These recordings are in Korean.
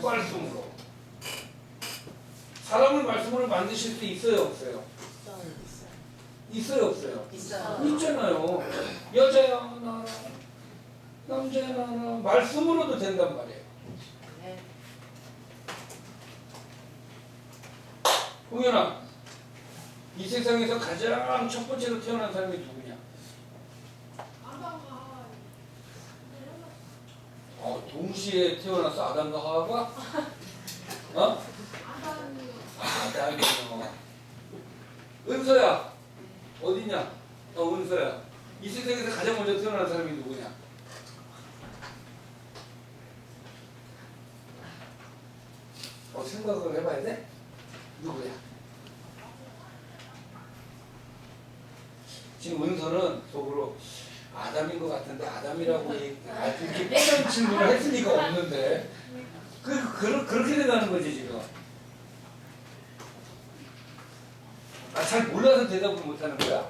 말씀으로. 사람을 말씀으로 만드실 수 있어요, 없어요? 있어요, 없어요? 있잖아요. 여자야 나라, 남자야 나라, 말씀으로도 된단 말이에요. 홍현아, 이 세상에서 가장 첫 번째로 태어난 사람이 누구냐? 동시에 태어났어, 아담과 하와가? 어? 아담이요. 은서야, 어디냐? 은서야. 이 세상에서 가장 먼저 태어난 사람이 누구냐? 생각을 해봐야 돼? 누구야? 지금 은서는 속으로 아담인 것 같은데 아담이라고 이렇게 뻔한 질문을 했을 리가 없는데 그렇게 돼가는 거지 지금. 잘 몰라서 대답을 못하는 거야?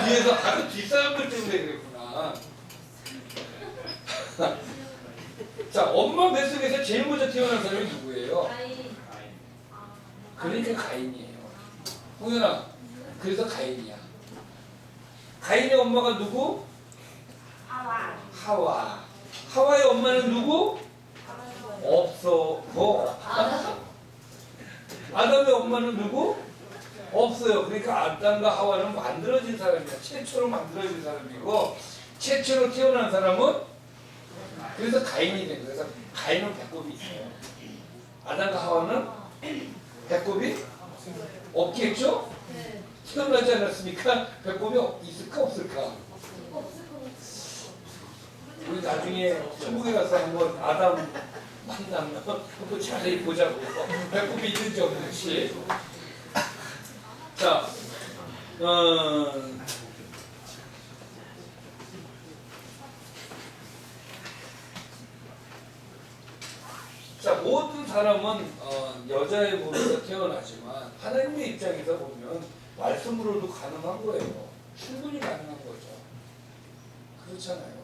뒤에서 아주 뒷사람들 때문에 그랬구나. 자, 엄마 뱃속에서 제일 먼저 태어난 사람이 누구예요? 그러니까 가인이에요. 홍현아, 그래서 가인이야. 가인의 엄마가 누구? 하와. 하와의 엄마는 누구? 없어. 아담의 엄마는 누구? 없어요. 그러니까 아담과 하와는 만들어진 사람이야. 최초로 만들어진 사람이고 최초로 태어난 사람은 그래서 가인이 된 거예요. 그래서 가인은 배꼽이 있어요. 아담과 하와는 배꼽이 없겠죠? 태어나지 않았으니까 배꼽이 있을까 없을까? 우리 나중에 천국에 가서 한번 아담 만나면 한번 자세히 보자고. 배꼽이 있는지 없는지. 자, 자, 모든 사람은 여자의 몸에서 태어나지만 하나님의 입장에서 보면 말씀으로도 가능한 거예요. 충분히 가능한 거죠. 그렇잖아요.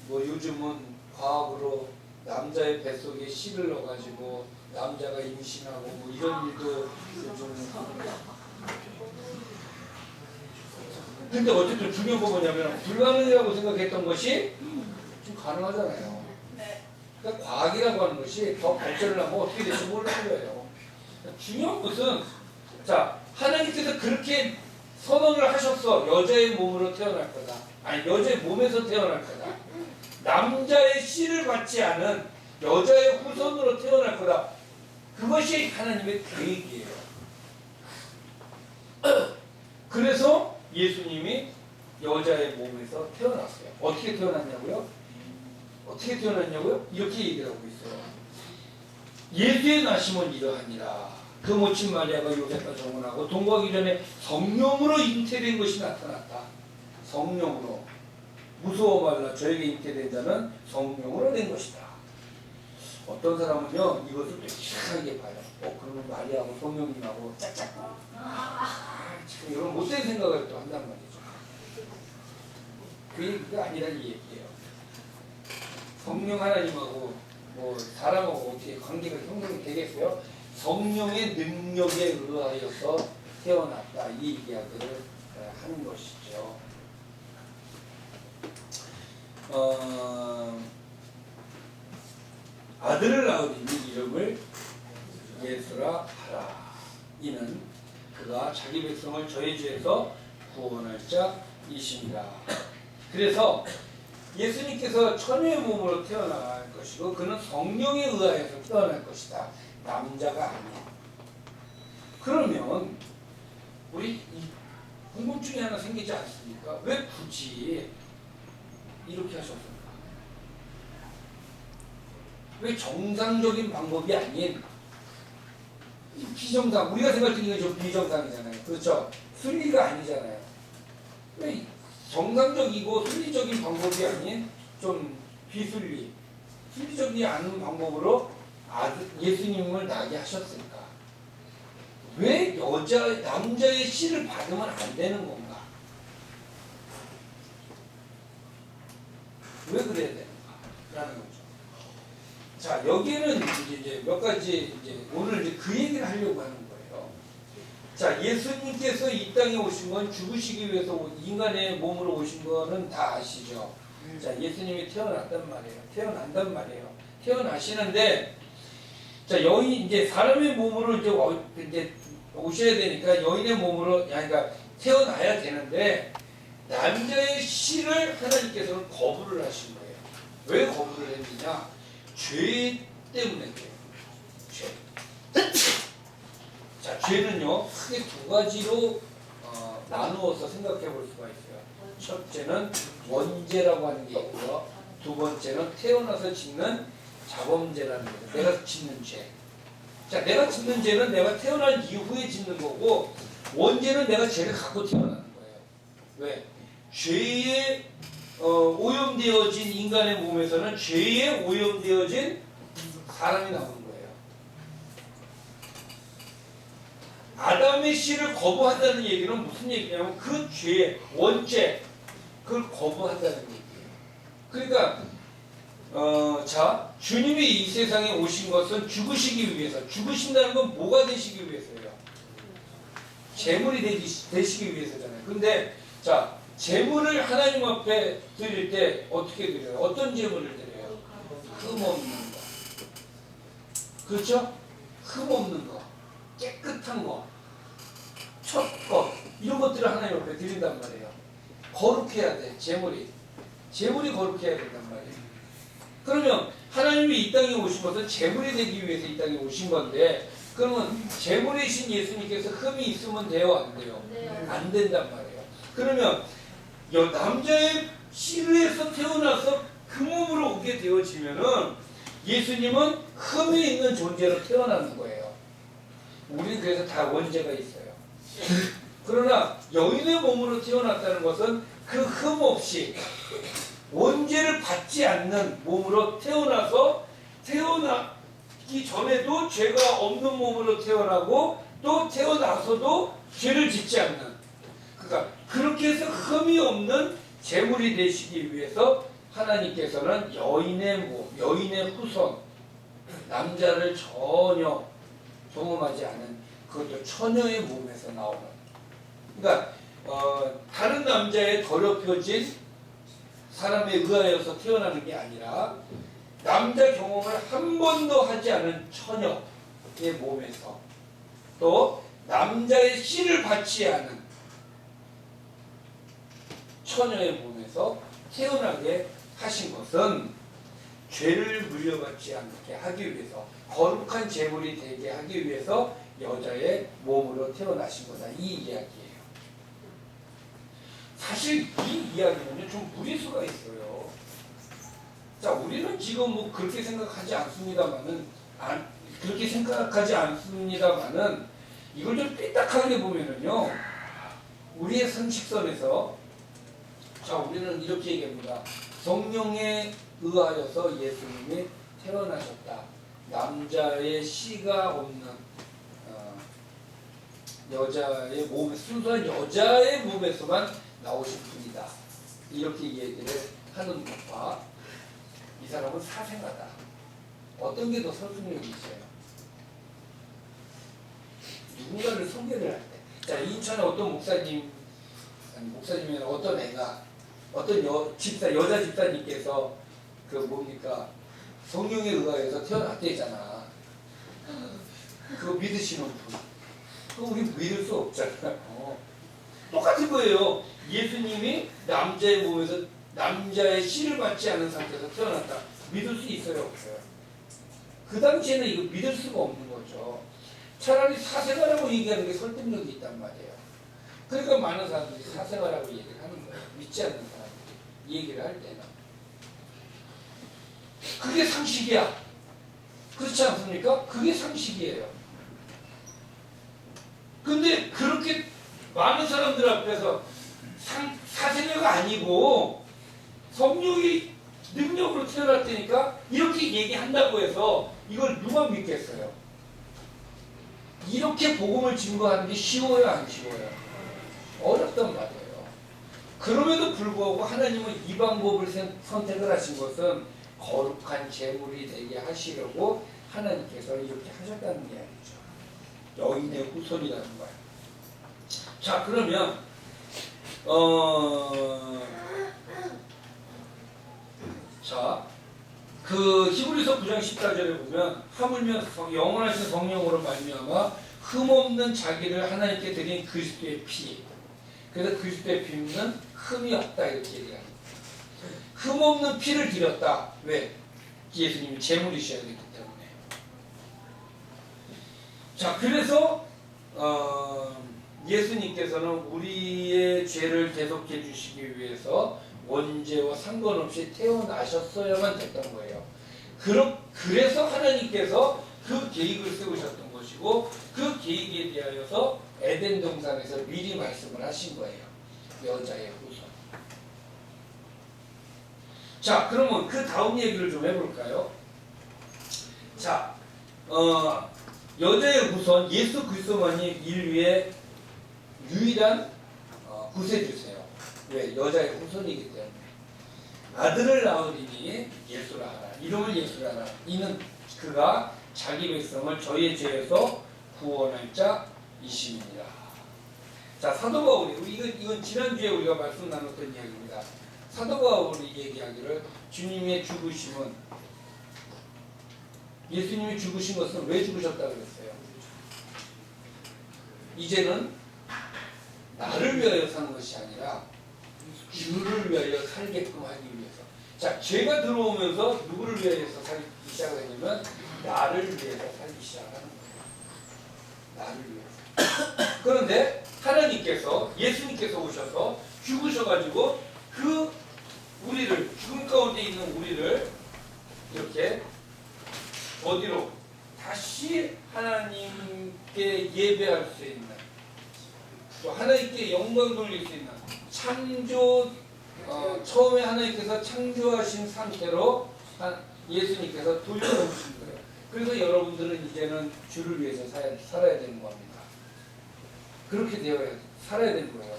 뭐 요즘은 과학으로 남자의 뱃속에 씨를 넣어가지고 남자가 임신하고 뭐 이런 일도 요즘. 근데 어쨌든 중요한 건 뭐냐면 불가능이라고 생각했던 것이 좀 가능하잖아요. 그러니까 과학이라고 하는 것이 더 발전을 하면 어떻게 될지 모르는 거예요. 중요한 것은 자, 하나님께서 그렇게 선언을 하셨어. 여자의 몸으로 태어날 거다. 아니, 여자의 몸에서 태어날 거다. 남자의 씨를 받지 않은 여자의 후손으로 태어날 거다. 그것이 하나님의 계획이에요. 그래서 예수님이 여자의 몸에서 태어났어요. 어떻게 태어났냐고요? 어떻게 태어났냐고요? 이렇게 얘기를 하고 있어요. 예수의 나심은 이러하니라. 그 모친 마리아가 요셉과 정혼하고 동거하기 전에 성령으로 잉태된 것이 나타났다. 성령으로. 무서워 말라. 저에게 잉태된 자는 성령으로 된 것이다. 어떤 사람은요 이것을 또 이상하게 봐요. 그러면 마리아하고 성령님하고 짝짝. 지금 이런 못된 생각을 또 한단 말이죠. 그 얘기가 아니란 얘기예요. 성령 하나님하고 뭐 사람하고 어떻게 관계가 형성이 되겠어요? 성령의 능력에 의하여서 태어났다. 이 이야기를 하는 것이죠. 아들을 낳으리니 이름을 예수라 하라. 이는 그가 자기 백성을 저희 죄에서 구원할 자이십니다. 그래서 예수님께서 처녀의 몸으로 태어날 것이고 그는 성령에 의하여서 태어날 것이다. 남자가 아니야. 그러면 우리 궁금증이 하나 생기지 않습니까? 왜 굳이 이렇게 하셨을까? 왜 정상적인 방법이 아닌 비정상, 우리가 생각할 때 이게 좀 비정상이잖아요. 그렇죠? 순리가 아니잖아요. 왜 정상적이고 순리적인 방법이 아닌 좀 비순리, 순리적이지 않은 방법으로 예수님을 낳게 하셨을까? 왜 남자의 씨를 받으면 안 되는 건가? 왜 그래야 되는가라는 거죠. 자, 여기에는 이제 몇 가지 이제 오늘 이제 그 얘기를 하려고 하는 거예요. 자, 예수님께서 이 땅에 오신 건 죽으시기 위해서 인간의 몸으로 오신 거는 다 아시죠? 자, 예수님이 태어났단 말이에요. 태어난단 말이에요. 태어나시는데, 자, 여인 이제 사람의 몸으로 이제 오셔야 되니까 여인의 몸으로, 그러니까 태어나야 되는데 남자의 씨를 하나님께서는 거부를 하신 거예요. 왜 거부를 했느냐? 죄 때문에 그래요. 죄. 자, 죄는요 크게 두 가지로 나누어서 생각해 볼 수가 있어요. 첫째는 원죄라고 하는 게 있고요. 두 번째는 태어나서 짓는 자범죄라는 거예요. 내가 짓는 죄. 자, 내가 짓는 죄는 내가 태어난 이후에 짓는 거고, 원죄는 내가 죄를 갖고 태어나는 거예요. 왜? 죄에 오염되어진 인간의 몸에서는 죄에 오염되어진 사람이 나오는 거예요. 아담의 씨를 거부한다는 얘기는 무슨 얘기냐면 그 죄, 원죄, 그걸 거부한다는 얘기예요. 그러니까 자, 주님이 이 세상에 오신 것은 죽으시기 위해서, 죽으신다는 건 뭐가 되시기 위해서예요? 제물이 되시기 위해서잖아요. 근데 자, 제물을 하나님 앞에 드릴 때 어떻게 드려요? 어떤 제물을 드려요? 흠없는 거. 그렇죠? 흠없는 거, 깨끗한 거, 첫 것, 이런 것들을 하나님 앞에 드린단 말이에요. 거룩해야 돼, 제물이. 제물이 거룩해야 된단 말이에요. 그러면 하나님이 이 땅에 오신 것은 제물이 되기 위해서 이 땅에 오신 건데, 그러면 제물이신 예수님께서 흠이 있으면 돼요, 안 돼요? 안 된단 말이에요. 그러면 남자의 씨르에서 태어나서 그 몸으로 오게 되어지면은 예수님은 흠이 있는 존재로 태어나는 거예요. 우리는 그래서 다 원죄가 있어요. 그러나 여인의 몸으로 태어났다는 것은 그 흠 없이 원죄를 받지 않는 몸으로 태어나서, 태어나기 전에도 죄가 없는 몸으로 태어나고 또 태어나서도 죄를 짓지 않는, 그러니까 그렇게 해서 흠이 없는 제물이 되시기 위해서 하나님께서는 여인의 몸, 여인의 후손, 남자를 전혀 경험하지 않은, 그것도 처녀의 몸에서 나오는, 그러니까 다른 남자에 더럽혀진 사람에 의하여서 태어나는 게 아니라 남자 경험을 한 번도 하지 않은 처녀의 몸에서, 또 남자의 씨를 받지 않은 처녀의 몸에서 태어나게 하신 것은 죄를 물려받지 않게 하기 위해서, 거룩한 제물이 되게 하기 위해서 여자의 몸으로 태어나신 거다, 이 이야기예요. 사실 이 이야기는 좀 무리수가 있어요. 자, 우리는 지금 뭐 그렇게 생각하지 않습니다만은, 이걸 좀 삐딱하게 보면은요, 우리의 상식선에서, 자, 우리는 이렇게 얘기합니다. 성령에 의하여서 예수님이 태어나셨다. 남자의 씨가 없는 여자의 몸에, 순수한 여자의 몸에서만 나오신 분이다. 이렇게 얘기를 하는 것과 이 사람은 사생아다. 어떤 게 더 설득력이 있어요? 누군가를 소개를 할 때. 자, 인천에 어떤 목사님, 아니 목사님이 어떤 애가, 어떤 여자 집사님께서 그 뭡니까? 성령에 의하여서 태어났대잖아. 그거 믿으시는 분. 그거 우리 믿을 수 없잖아요. 똑같은 거예요. 예수님이 남자의 몸에서 남자의 씨를 받지 않은 상태에서 태어났다. 믿을 수 있어요, 없어요? 그 당시에는 이거 믿을 수가 없는 거죠. 차라리 사생아라고 얘기하는 게 설득력이 있단 말이에요. 그러니까 많은 사람들이 사생아라고 얘기를 하는 거예요. 믿지 않는 사람들이 얘기를 할 때는. 그게 상식이야. 그렇지 않습니까? 그게 상식이에요. 근데 그렇게 많은 사람들 앞에서 사생아가 아니고 성령이 능력으로 태어났다니까 이렇게 얘기한다고 해서 이걸 누가 믿겠어요? 이렇게 복음을 증거하는 게 쉬워요, 안 쉬워요? 어렵단 말이에요. 그럼에도 불구하고 하나님은 이 방법을 선택을 하신 것은 거룩한 제물이 되게 하시려고 하나님께서 이렇게 하셨다는 이야기죠. 여인의 후손이라는 거예요. 자, 그러면 그 히브리서 9장 14절에 보면 하물며 영원하신 성령으로 말미암아 흠없는 자기를 하나님께 드린 그리스도의 피. 그래서 그리스도의 피는 흠이 없다 이렇게 얘기합니다. 흠없는 피를 드렸다. 왜? 예수님이 제물이셔야 되기 때문에. 자, 그래서 예수님께서는 우리의 죄를 대속해 주시기 위해서 원죄와 상관없이 태어나셨어야만 됐던 거예요. 그래서 하나님께서 그 계획을 세우셨던 것이고 그 계획에 대하여서 에덴 동산에서 미리 말씀을 하신 거예요. 여자의 후손. 자, 그러면 그 다음 얘기를 좀 해볼까요? 자, 여자의 후손 예수 그리스도만이 인류의 유일한 구세주세요. 왜? 여자의 후손이기 때문에. 아들을 낳으리니 예수라 하라. 이름을 예수라 하라. 이는 그가 자기 백성을 저희의 죄에서 구원할 자이심이니라. 자, 사도 바울이 이건 지난주에 우리가 말씀 나눴던 이야기입니다. 사도 바울이 얘기하기를 주님의 죽으심은 예수님이 죽으신 것은 왜 죽으셨다 그랬어요? 이제는 나를 위하여 사는 것이 아니라 주를 위하여 살게끔 하기 위해서. 자, 죄가 들어오면서 누구를 위하여서 살기 시작을 했냐면 나를 위해서 살기 시작하는 거예요. 나를 위해서. 그런데 하나님께서 예수님께서 오셔서 죽으셔가지고 그 우리를 죽음 가운데 있는 우리를 이렇게 어디로 다시 하나님께 예배할 수 있는 또 하나님께 영광 돌릴 수 있는 창조 처음에 하나님께서 창조하신 상태로 예수님께서 돌려놓으신 거예요. 그래서 여러분들은 이제는 주를 위해서 살아야 되는 겁니다. 그렇게 되어야 살아야 되는 거예요.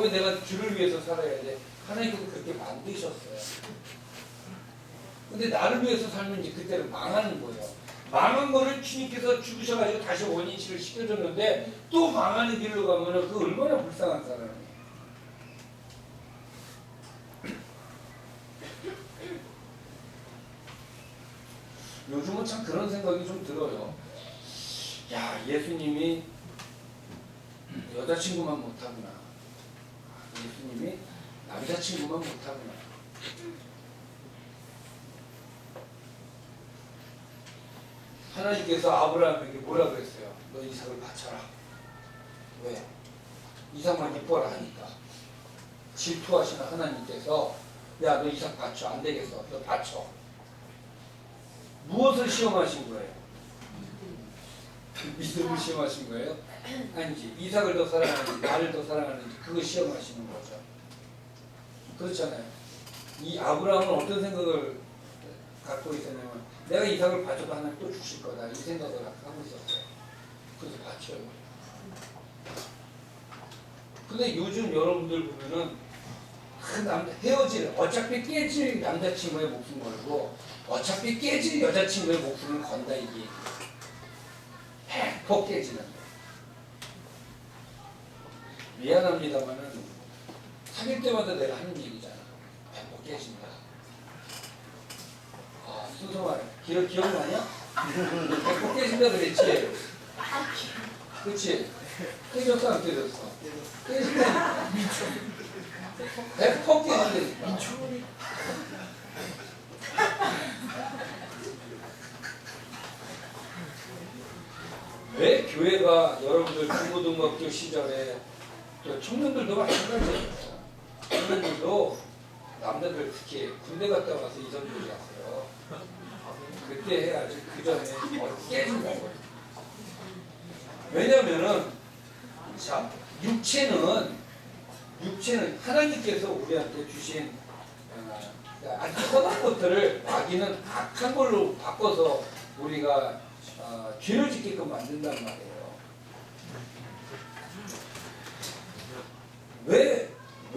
왜 내가 주를 위해서 살아야 돼? 하나님께서 그렇게 만드셨어요. 근데 나를 위해서 살면 이제 그때는 망하는 거예요. 망한 거를 주님께서 죽으셔가지고 다시 원인치를 시켜줬는데 또 망하는 길로 가면은 그 얼마나 불쌍한 사람이에요. 요즘은 참 그런 생각이 좀 들어요. 야, 예수님이 여자친구만 못하구나. 예수님이 남자친구만 못하구나. 하나님께서 아브라함에게 뭐라 그랬어요? 너 이삭을 바쳐라. 왜? 이삭만 이뻐라 하니까. 질투하시는 하나님께서 야, 너 이삭 바쳐. 안 되겠어. 너 바쳐. 무엇을 시험하신 거예요? 믿음을 시험하신 거예요? 아니지. 이삭을 더 사랑하는지 나를 더 사랑하는지 그거 시험하시는 거죠. 그렇잖아요. 이 아브라함은 어떤 생각을 갖고 있었냐면 내가 이삭을 바쳐도 하나님 또 주실 거다 이 생각을 하고 있었어요. 그래서 바쳐요. 근데 요즘 여러분들 보면은 그 헤어질 어차피 깨질 남자친구의 목숨 걸고 어차피 깨질 여자친구의 목숨을 건다 이게 100% 깨지는데 미안합니다만은 사귈 때마다 내가 하는 얘기잖아. 100% 깨진다. 순서 말해. 기억나냐? 100% 깨진다 그랬지? 그치? 깨졌어 안 깨졌어? 깨진다니까. 100% 깨진다니까. 왜 교회가 여러분들 중고등학교 시절에 또 청년들도 마찬가지예요. 청년들도 남자들 특히 군대 갔다 와서 이성들이 하세요. 그때 해야지 그 전에 깨진다고. 왜냐면은 자 육체는 하나님께서 우리한테 주신 아주 선한 것들을 마귀는 악한 걸로 바꿔서 우리가 죄를 짓게끔 만든단 말이에요. 왜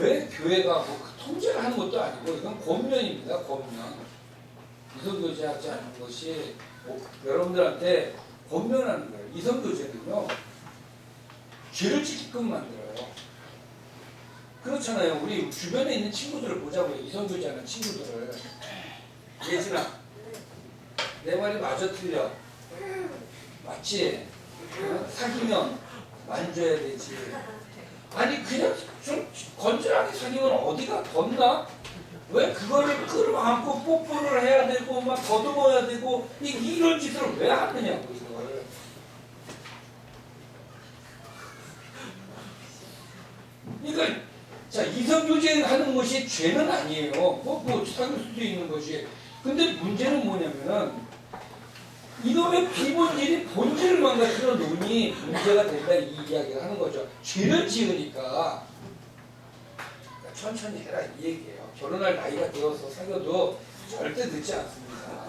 왜 교회가 뭐 통제를 하는 것도 아니고 이건 권면입니다. 권면. 이성교제하지 않는 것이 뭐 여러분들한테 권면하는 거예요. 이성교제는요. 죄를 짓게끔 만들어요. 그렇잖아요. 우리 주변에 있는 친구들을 보자고요. 이성교제하는 친구들을. 예진아, 내 말이 맞아 틀려? 맞지? 사귀면 만져야 되지. 아니 그냥 좀 건전하게 사귀면 어디가 덥나? 왜 그거를 끌어안고 뽀뽀를 해야 되고 막 더듬어야 되고 이런 짓을 왜 하느냐고 이걸. 그러니까 자 이성교제 하는 것이 죄는 아니에요. 뭐 사귈 수도 있는 것이. 근데 문제는 뭐냐면은 이놈의 비본질이 본질을 망가뜨려 놓으니 문제가 된다 이 이야기를 하는 거죠. 죄를 지으니까 그러니까 천천히 해라 이 얘기예요. 결혼할 나이가 되어서 사귀어도 절대 늦지 않습니다.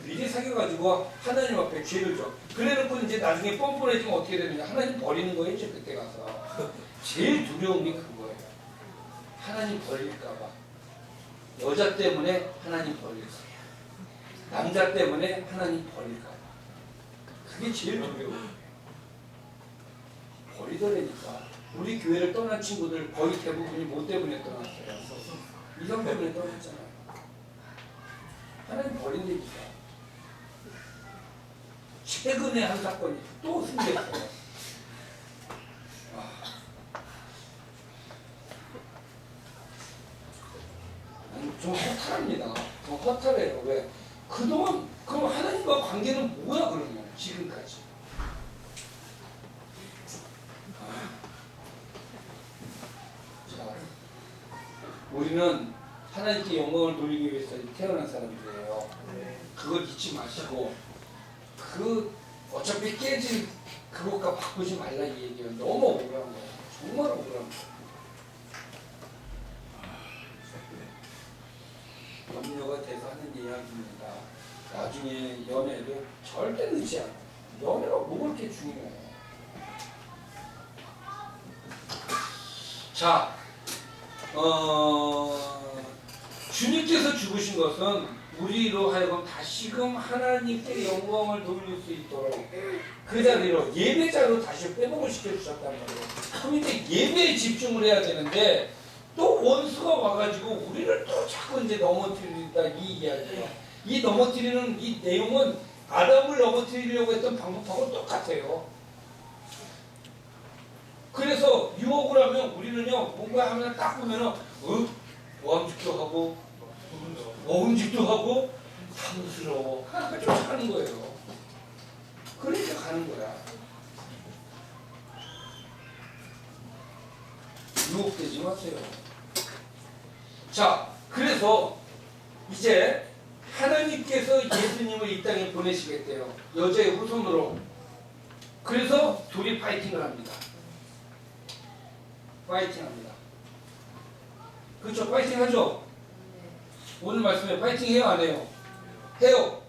미리 사귀어가지고 하나님 앞에 죄를 져. 그래놓고 이제 나중에 뻔뻔해지면 어떻게 되느냐. 하나님 버리는 거예요. 이제 그때 가서. 제일 두려운 게 그거예요. 하나님 버릴까봐. 여자 때문에 하나님 버릴까봐. 남자 때문에 하나님 버릴까 봐. 그게 제일 두려워요. 버리더라니까. 우리 교회를 떠난 친구들 거의 대부분이 뭐 때문에 떠났어요? 이성 때문에 떠났잖아요. 하나님 버린다니까. 최근에 한 사건이 또 생겼어요. 좀 허탈합니다. 좀 허탈해요. 왜? 그동안 그럼 하나님과 관계는 뭐야 그러면 지금까지? 자, 우리는 하나님께 영광을 돌리기 위해서 태어난 사람들이에요. 그걸 잊지 마시고 어차피 깨질 그것과 바꾸지 말라 이 얘기예요. 너무 억울한 거예요. 정말 억울한 거예요. 염려가 돼서 하는 이야기입니다. 나중에 연애를 절대 늦지 않아요. 연애가 뭐가 그렇게 중요해요. 자, 주님께서 죽으신 것은 우리로 하여금 다시금 하나님께 영광을 돌릴 수 있도록 그 자리로 예배자로 다시 회복을 시켜주셨단 말이에요. 그럼 이제 예배에 집중을 해야 되는데 또 원수가 와가지고 우리를 또 자꾸 이제 넘어뜨린다 이 이야기예요. 이 넘어뜨리는 이 내용은 아담을 넘어뜨리려고 했던 방법하고 똑같아요. 그래서 유혹을 하면 우리는요 뭔가 하면 딱 보면은 보암직도 하고 먹음직도 하고 탐스러워 쫓아가는 거예요. 그러니까 가는 거야. 유혹되지 마세요. 자, 그래서 이제 하나님께서 예수님을 이 땅에 보내시겠대요. 여자의 후손으로. 그래서 둘이 파이팅을 합니다. 파이팅 합니다. 그렇죠? 파이팅 하죠? 오늘 말씀에 파이팅 해요? 안 해요? 해요.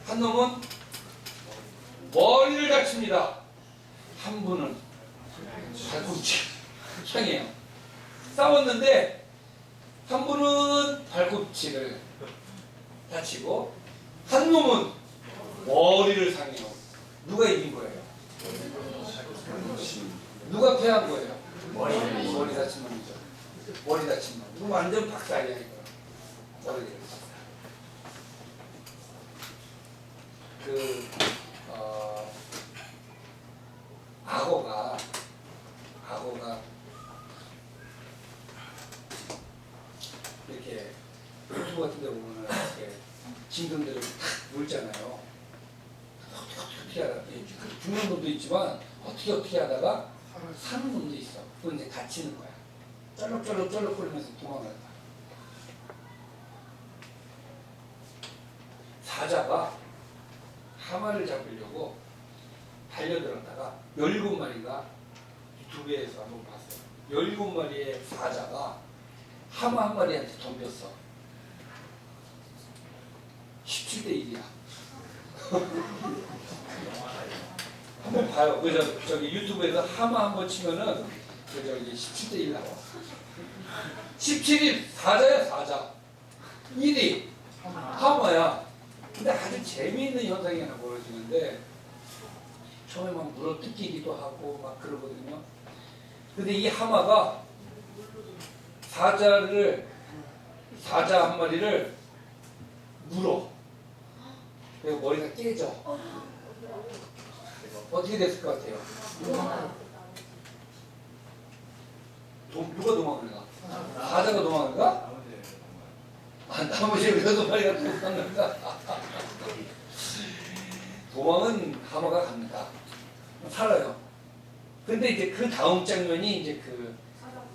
한 놈은 머리를 다칩니다. 한 분은 발꿈치 향해요. 싸웠는데 한 분은 발꿈치를 다치고 한 놈은 머리를 상해요. 누가 이긴 거예요? 누가 패한 거예요? 머리 다친 놈이죠. 머리 다친 놈. 이거 완전 박살이야 이거. 머리를 악어가 이렇게 유튜브 같은 데 보면은 이렇게 진동들을 탁 물잖아요. 어떻게 하다가 죽는 놈도 있지만 어떻게 하다가 사는 놈도 있어. 그건 이제 갇히는 거야. 쩔럭거리면서 도망간다. 사자가 하마를 잡으려고 달려들었다가 17마리가 유튜브에서 한번 봤어요. 17마리의 사자가 하마 한 마리한테 덤볐어. 17대 1이야. 한번 봐요. 그래서 저기 유튜브에서 하마 한번 치면은 저기 17대 1 나와. 17이 사자야 사자. 1이 하마야. 근데 아주 재미있는 현상이 하나 벌어지는데 처음에 막 물어뜯기기도 하고 막 그러거든요. 근데 이 하마가 사자 한 마리를 물어. 그리고 머리가 깨져. 어떻게 됐을 것 같아요? 누가 도망을 가? 사자가 도망을 가? 나머지 6마리가 도망을 가? 도망은 하마가 갑니다. 살아요. 근데 이제 그 다음 장면이 이제 그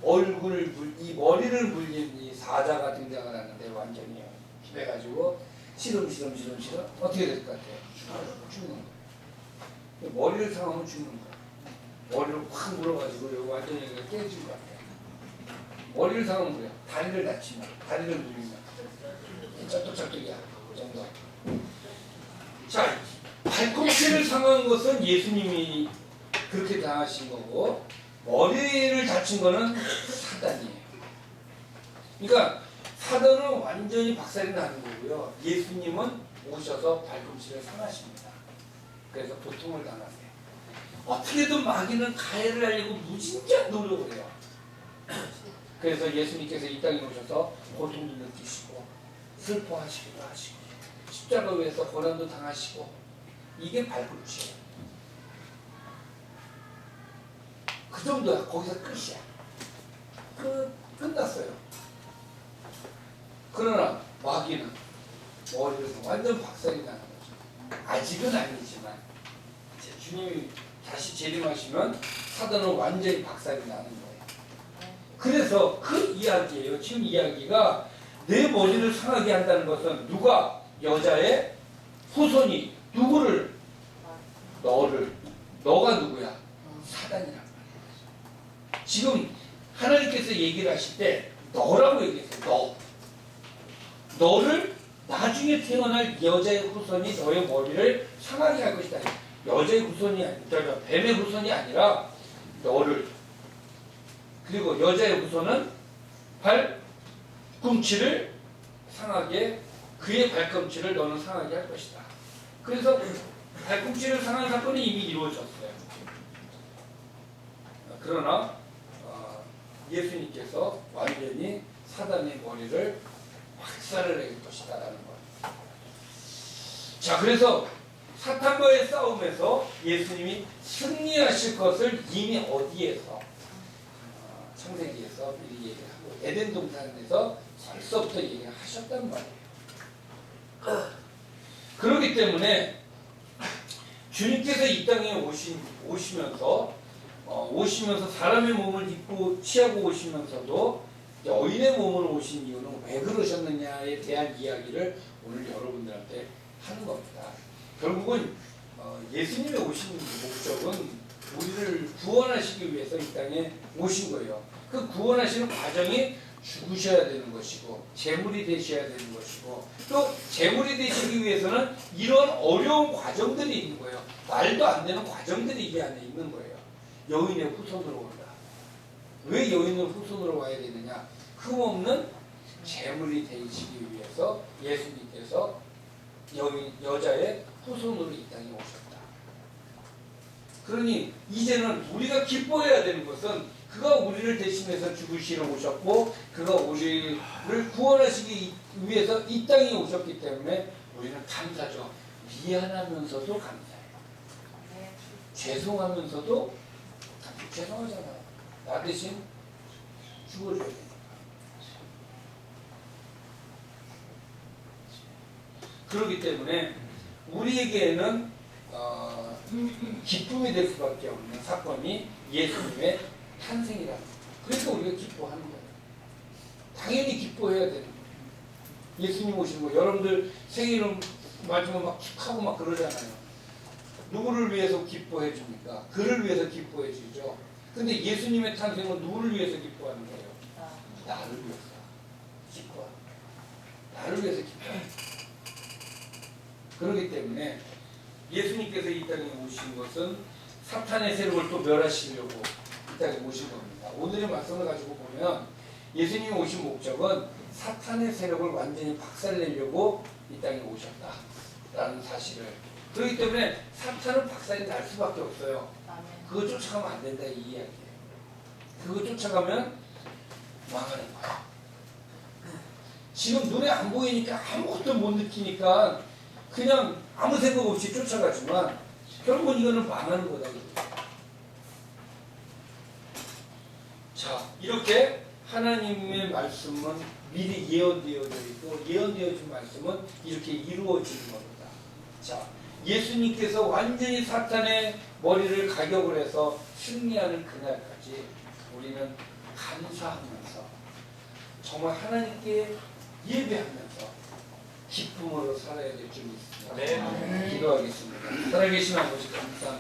이 머리를 물린 이 사자가 등장을 하는데 완전히 기대가지고 시름 어떻게 될 것 같아요? 죽는 거예요. 머리를 상하면 죽는 거예요. 머리를 확 물어가지고 여기 완전히 여기가 깨진 것 같아요. 머리를 상하면 그래요. 다리를 다치면, 다리를 물리면 쩔뚝쩔뚝이야. 그 정도. 자, 발꿈치를 상한 것은 예수님이 그렇게 당하신 거고 머리를 다친 거는 사단이에요. 그러니까 사단은 완전히 박살이 나는 거고요. 예수님은 오셔서 발꿈치를 상하십니다. 그래서 고통을 당하세요. 어떻게든 마귀는 가해를 하려고 무진장 노력을 해요. 그래서 예수님께서 이 땅에 오셔서 고통도 느끼시고 슬퍼하시기도 하시고 십자가 위에서 고난도 당하시고 이게 발꿈치예요. 그 정도야. 거기서 끝이야. 끝났어요. 그러나 마귀는 머리를 완전 박살이 나는 거죠. 아직은 아니지만 주님이 다시 재림하시면 사단은 완전히 박살이 나는 거예요. 그래서 그 이야기예요. 지금 이야기가 내 머리를 상하게 한다는 것은 누가 여자의 후손이 누구를 너가 누구야? 사단이란 말이야. 지금 하나님께서 얘기를 하실 때 너라고 얘기했어요. 너를 나중에 태어날 여자의 후손이 너의 머리를 상하게 할 것이다. 여자의 후손이 아니라 뱀의 후손이 아니라 너를. 그리고 여자의 후손은 발꿈치를 상하게 그의 발꿈치를 너는 상하게 할 것이다. 그래서 발꿈치를 상한 사건이 이미 이루어졌어요. 그러나 예수님께서 완전히 사단의 머리를 박살을 낼 것이다 라는 거예요. 자, 그래서 사탄과의 싸움에서 예수님이 승리하실 것을 이미 어디에서 창세기에서 미리 얘기를 하고 에덴 동산에서 벌써부터 얘기를 하셨단 말이에요. 그렇기 때문에 주님께서 이 땅에 오시면서 사람의 몸을 입고 취하고 오시면서도 여인의 몸으로 오신 이유는 왜 그러셨느냐에 대한 이야기를 오늘 여러분들한테 하는 겁니다. 결국은 예수님의 오신 목적은 우리를 구원하시기 위해서 이 땅에 오신 거예요. 그 구원하시는 과정이 죽으셔야 되는 것이고 제물이 되셔야 되는 것이고 또 제물이 되시기 위해서는 이런 어려운 과정들이 있는 거예요. 말도 안 되는 과정들이 이 안에 있는 거예요. 여인의 후손으로 온다. 왜 여인의 후손으로 와야 되느냐? 흠없는 제물이 되시기 위해서 예수님께서 여자의 후손으로 이 땅에 오셨다. 그러니 이제는 우리가 기뻐해야 되는 것은 그가 우리를 대신해서 죽으시러 오셨고 그가 우리를 구원하시기 위해서 이 땅에 오셨기 때문에 우리는 감사죠. 미안하면서도 감사해요. 죄송하면서도 죄송하잖아요. 나 대신 죽어줘야 되니까. 그렇기 때문에 우리에게는 기쁨이 될 수밖에 없는 사건이 예수님의 탄생이라는 거예요. 그래서 우리가 기뻐하는 거예요. 당연히 기뻐해야 되는 거예요. 예수님 오시는 거 여러분들 생일을 맞으면 막 축하고 막 그러잖아요. 누구를 위해서 기뻐해 줍니까? 그를 위해서 기뻐해 주죠. 근데 예수님의 탄생은 누구를 위해서 기뻐하는 거예요? 나를 위해서 기뻐하는 거예요. 나를 위해서 기뻐하는 거예요. 그렇기 때문에 예수님께서 이 땅에 오신 것은 사탄의 세력을 또 멸하시려고 이 땅에 오신 겁니다. 오늘의 말씀을 가지고 보면 예수님이 오신 목적은 사탄의 세력을 완전히 박살내려고 이 땅에 오셨다라는 사실을. 그렇기 때문에 사탄은 박살이 날 수밖에 없어요. 그거 쫓아가면 안 된다 이 이야기예요. 그거 쫓아가면 망하는 거야. 지금 눈에 안 보이니까 아무것도 못 느끼니까 그냥 아무 생각 없이 쫓아가지만 결국은 이거는 망하는 거다. 자, 이렇게 하나님의 말씀은 미리 예언되어져 있고 예언되어진 말씀은 이렇게 이루어지는 겁니다. 자, 예수님께서 완전히 사탄의 머리를 가격을 해서 승리하는 그날까지 우리는 감사하면서 정말 하나님께 예배하면서 기쁨으로 살아야 될 줄이 있습니다. 네. 기도하겠습니다. 살아계신 아버지 감사합니다.